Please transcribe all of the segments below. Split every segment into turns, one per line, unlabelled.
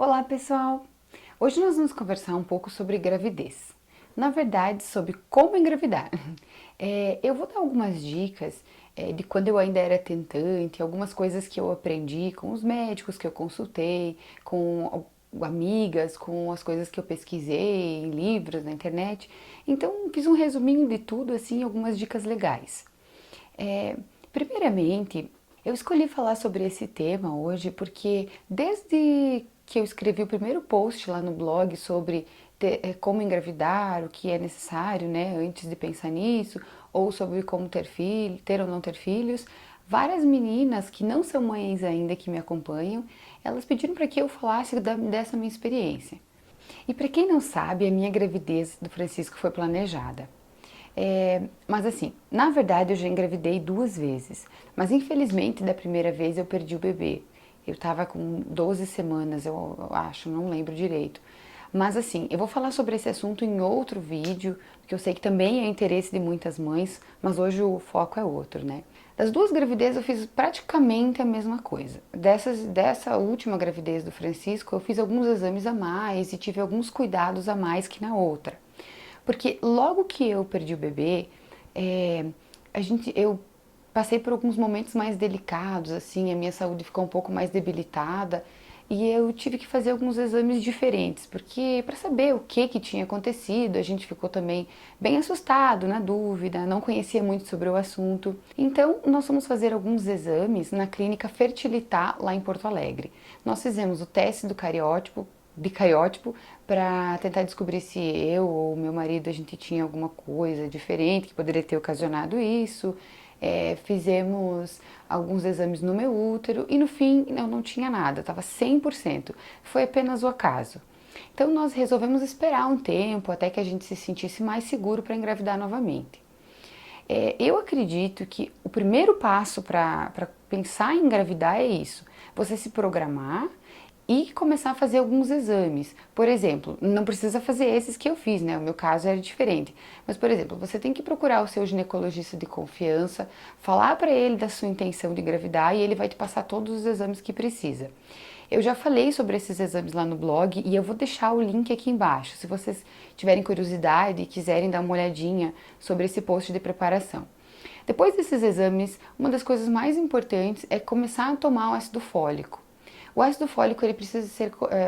Olá pessoal! Hoje nós vamos conversar um pouco sobre gravidez. Na verdade, sobre como engravidar. Eu vou dar algumas dicas de quando eu ainda era tentante, algumas coisas que eu aprendi com os médicos que eu consultei, com amigas, com as coisas que eu pesquisei em livros, na internet. Então, fiz um resuminho de tudo, assim, algumas dicas legais. É, Primeiramente, eu escolhi falar sobre esse tema hoje porque desde que eu escrevi o primeiro post lá no blog sobre como engravidar, o que é necessário, né, antes de pensar nisso, ou sobre como ter filho, ter ou não ter filhos, várias meninas que não são mães ainda que me acompanham, elas pediram para que eu falasse dessa minha experiência. E para quem não sabe, a minha gravidez do Francisco foi planejada. Mas assim, na verdade eu já engravidei 2 vezes, mas infelizmente da primeira vez eu perdi o bebê. Eu tava com 12 semanas, eu acho, não lembro direito. Mas assim, eu vou falar sobre esse assunto em outro vídeo, que eu sei que também é interesse de muitas mães, mas hoje o foco é outro, né? Das duas gravidezes eu fiz praticamente a mesma coisa. Dessa última gravidez do Francisco, eu fiz alguns exames a mais e tive alguns cuidados a mais que na outra. Porque logo que eu perdi o bebê, é, eu passei por alguns momentos mais delicados, assim, a minha saúde ficou um pouco mais debilitada e eu tive que fazer alguns exames diferentes, porque para saber o que tinha acontecido, a gente ficou também bem assustado, na dúvida, não conhecia muito sobre o assunto. Então, nós fomos fazer alguns exames na clínica Fertilitar lá em Porto Alegre. Nós fizemos o teste do cariótipo, de cariótipo para tentar descobrir se eu ou meu marido a gente tinha alguma coisa diferente que poderia ter ocasionado isso. Fizemos alguns exames no meu útero e no fim eu não tinha nada, estava 100%. Foi apenas o acaso. Então nós resolvemos esperar um tempo até que a gente se sentisse mais seguro para engravidar novamente. Eu acredito que o primeiro passo para pensar em engravidar é isso: você se programar e começar a fazer alguns exames. Por exemplo, não precisa fazer esses que eu fiz, né? O meu caso era diferente. Mas, por exemplo, você tem que procurar o seu ginecologista de confiança, falar para ele da sua intenção de engravidar e ele vai te passar todos os exames que precisa. Eu já falei sobre esses exames lá no blog e eu vou deixar o link aqui embaixo, se vocês tiverem curiosidade e quiserem dar uma olhadinha sobre esse post de preparação. Depois desses exames, uma das coisas mais importantes é começar a tomar o ácido fólico. O ácido fólico ele precisa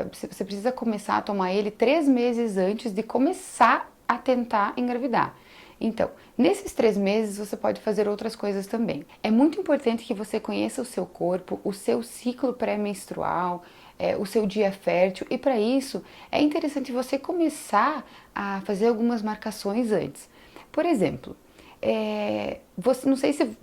você precisa começar a tomar ele 3 meses antes de começar a tentar engravidar. Então, nesses 3 meses você pode fazer outras coisas também. É muito importante que você conheça o seu corpo, o seu ciclo pré-menstrual, o seu dia fértil, e para isso é interessante você começar a fazer algumas marcações antes. Por exemplo, não sei se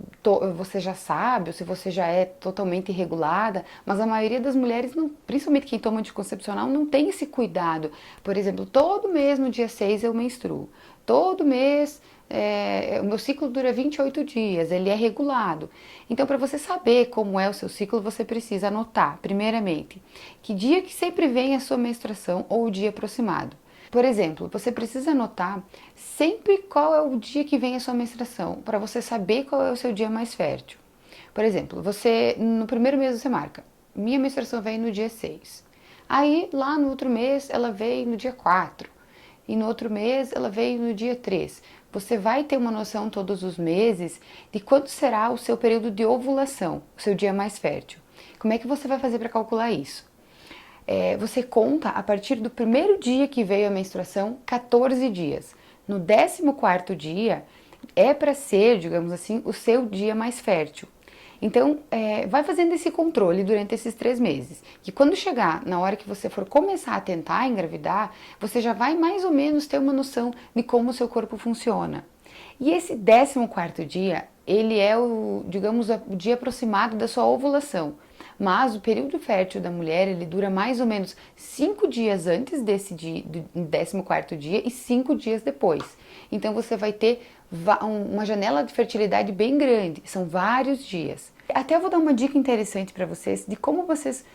você já sabe ou se você já é totalmente irregulada, mas a maioria das mulheres, não, principalmente quem toma anticoncepcional, não tem esse cuidado. Por exemplo, todo mês no dia 6 eu menstruo. Todo mês o meu ciclo dura 28 dias, ele é regulado. Então, para você saber como é o seu ciclo, você precisa anotar, primeiramente, que dia que sempre vem a sua menstruação ou o dia aproximado. Por exemplo, você precisa anotar sempre qual é o dia que vem a sua menstruação, para você saber qual é o seu dia mais fértil. Por exemplo, você no primeiro mês você marca: minha menstruação vem no dia 6. Aí lá no outro mês ela veio no dia 4. E no outro mês ela veio no dia 3. Você vai ter uma noção todos os meses de quando será o seu período de ovulação, o seu dia mais fértil. Como é que você vai fazer para calcular isso? Você conta a partir do primeiro dia que veio a menstruação, 14 dias. No 14º dia é para ser, digamos assim, o seu dia mais fértil. Então, vai fazendo esse controle durante esses 3 meses, que quando chegar na hora que você for começar a tentar engravidar, você já vai mais ou menos ter uma noção de como o seu corpo funciona. E esse 14º dia, ele é digamos, o dia aproximado da sua ovulação. Mas o período fértil da mulher, ele dura mais ou menos 5 dias antes do 14º dia e 5 dias depois. Então você vai ter uma janela de fertilidade bem grande, são vários dias. Até eu vou dar uma dica interessante para vocês de como vocês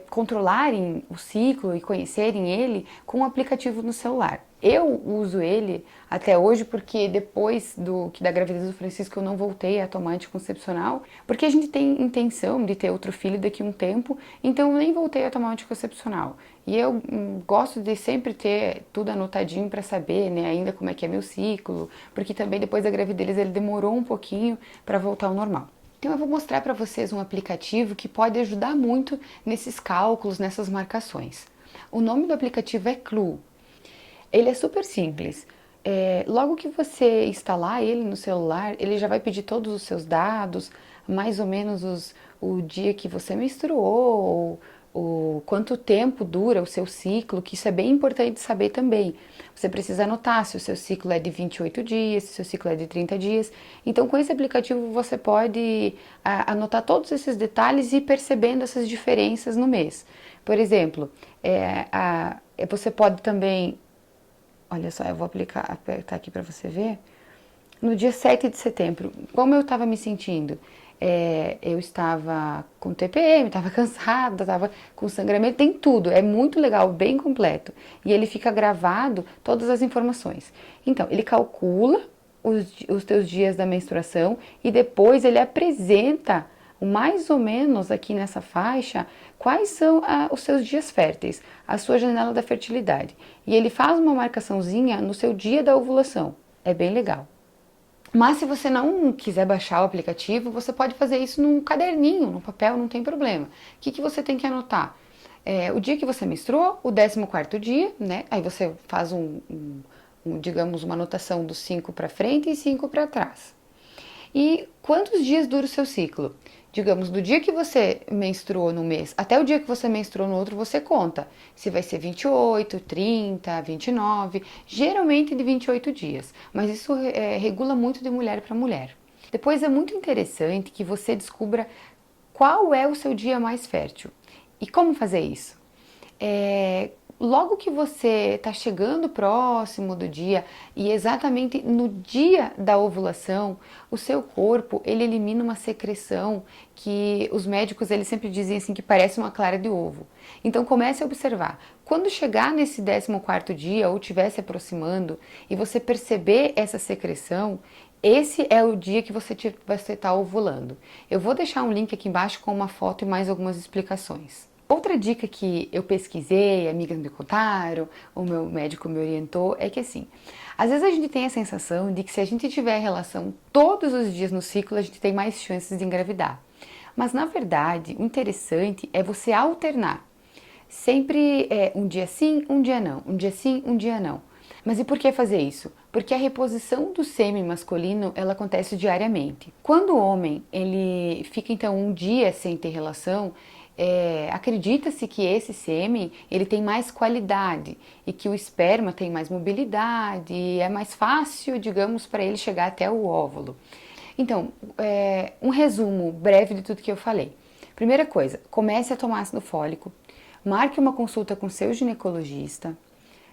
controlarem o ciclo e conhecerem ele com um aplicativo no celular. Eu uso ele até hoje porque depois da gravidez do Francisco eu não voltei a tomar anticoncepcional, porque a gente tem intenção de ter outro filho daqui a um tempo, então eu nem voltei a tomar anticoncepcional. E eu gosto de sempre ter tudo anotadinho para saber, né, ainda como é que é meu ciclo, porque também depois da gravidez ele demorou um pouquinho para voltar ao normal. Então eu vou mostrar para vocês um aplicativo que pode ajudar muito nesses cálculos, nessas marcações. O nome do aplicativo é Clue. Ele é super simples. Logo que você instalar ele no celular, ele já vai pedir todos os seus dados, mais ou menos o dia que você menstruou, o quanto tempo dura o seu ciclo, que isso é bem importante saber também. Você precisa anotar se o seu ciclo é de 28 dias, se o seu ciclo é de 30 dias. Então, com esse aplicativo, você pode anotar todos esses detalhes e ir percebendo essas diferenças no mês. Por exemplo, você pode também... Olha só, eu vou apertar aqui para você ver. No dia 7 de setembro, como eu estava me sentindo? Eu estava com TPM, estava cansada, estava com sangramento, tem tudo, é muito legal, bem completo. E ele fica gravado todas as informações. Então, ele calcula os teus dias da menstruação e depois ele apresenta mais ou menos aqui nessa faixa quais são os seus dias férteis, a sua janela da fertilidade. E ele faz uma marcaçãozinha no seu dia da ovulação. É bem legal. Mas se você não quiser baixar o aplicativo, você pode fazer isso num caderninho, no papel, não tem problema. O que você tem que anotar? O dia que você menstruou, o 14º dia, né? Aí você faz digamos, uma anotação dos 5 para frente e 5 para trás. E quantos dias dura o seu ciclo? Digamos, do dia que você menstruou no mês até o dia que você menstruou no outro, você conta. Se vai ser 28, 30, 29, geralmente de 28 dias. Mas isso regula muito de mulher para mulher. Depois é muito interessante que você descubra qual é o seu dia mais fértil. E como fazer isso? Logo que você está chegando próximo do dia e exatamente no dia da ovulação, o seu corpo ele elimina uma secreção que os médicos eles sempre dizem assim que parece uma clara de ovo. Então comece a observar. Quando chegar nesse 14º dia ou estiver se aproximando e você perceber essa secreção, esse é o dia que você está ovulando. Eu vou deixar um link aqui embaixo com uma foto e mais algumas explicações. Outra dica que eu pesquisei, amigas me contaram, o meu médico me orientou, é que assim, às vezes a gente tem a sensação de que se a gente tiver relação todos os dias no ciclo, a gente tem mais chances de engravidar. Mas na verdade, o interessante é você alternar. Sempre um dia sim, um dia não, um dia sim, um dia não. Mas e por que fazer isso? Porque a reposição do sêmen masculino, ela acontece diariamente. Quando o homem, ele fica então um dia sem ter relação, acredita-se que esse sêmen ele tem mais qualidade e que o esperma tem mais mobilidade e é mais fácil, digamos, para ele chegar até o óvulo. Então, um resumo breve de tudo que eu falei. Primeira coisa, comece a tomar ácido fólico, marque uma consulta com seu ginecologista,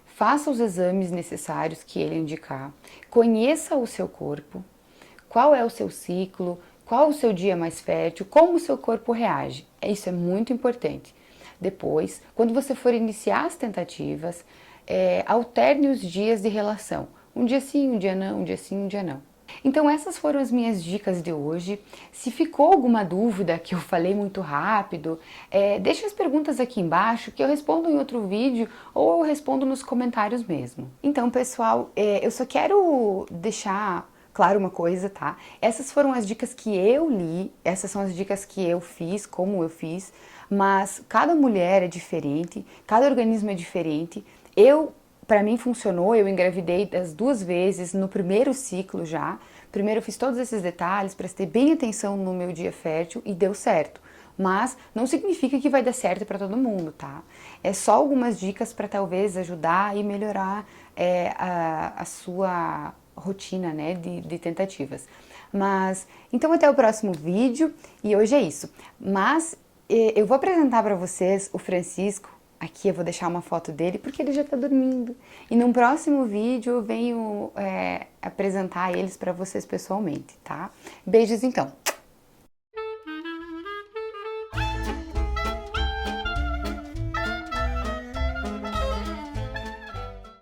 faça os exames necessários que ele indicar, conheça o seu corpo, qual é o seu ciclo, qual o seu dia mais fértil, como o seu corpo reage. Isso é muito importante. Depois, quando você for iniciar as tentativas, alterne os dias de relação. Um dia sim, um dia não, um dia sim, um dia não. Então essas foram as minhas dicas de hoje. Se ficou alguma dúvida que eu falei muito rápido, deixa as perguntas aqui embaixo que eu respondo em outro vídeo ou eu respondo nos comentários mesmo. Então pessoal, eu só quero deixar claro uma coisa, tá? Essas foram as dicas que eu li, essas são as dicas que eu fiz, como eu fiz, mas cada mulher é diferente, cada organismo é diferente. Para mim funcionou, eu engravidei das 2 vezes no primeiro ciclo já. Primeiro eu fiz todos esses detalhes, prestei bem atenção no meu dia fértil e deu certo. Mas não significa que vai dar certo para todo mundo, tá? É só algumas dicas para talvez ajudar e melhorar a sua rotina, né, de tentativas. Mas, então até o próximo vídeo e hoje é isso. Mas eu vou apresentar para vocês o Francisco. Aqui eu vou deixar uma foto dele porque ele já tá dormindo. E num próximo vídeo eu venho apresentar eles para vocês pessoalmente, tá? Beijos então!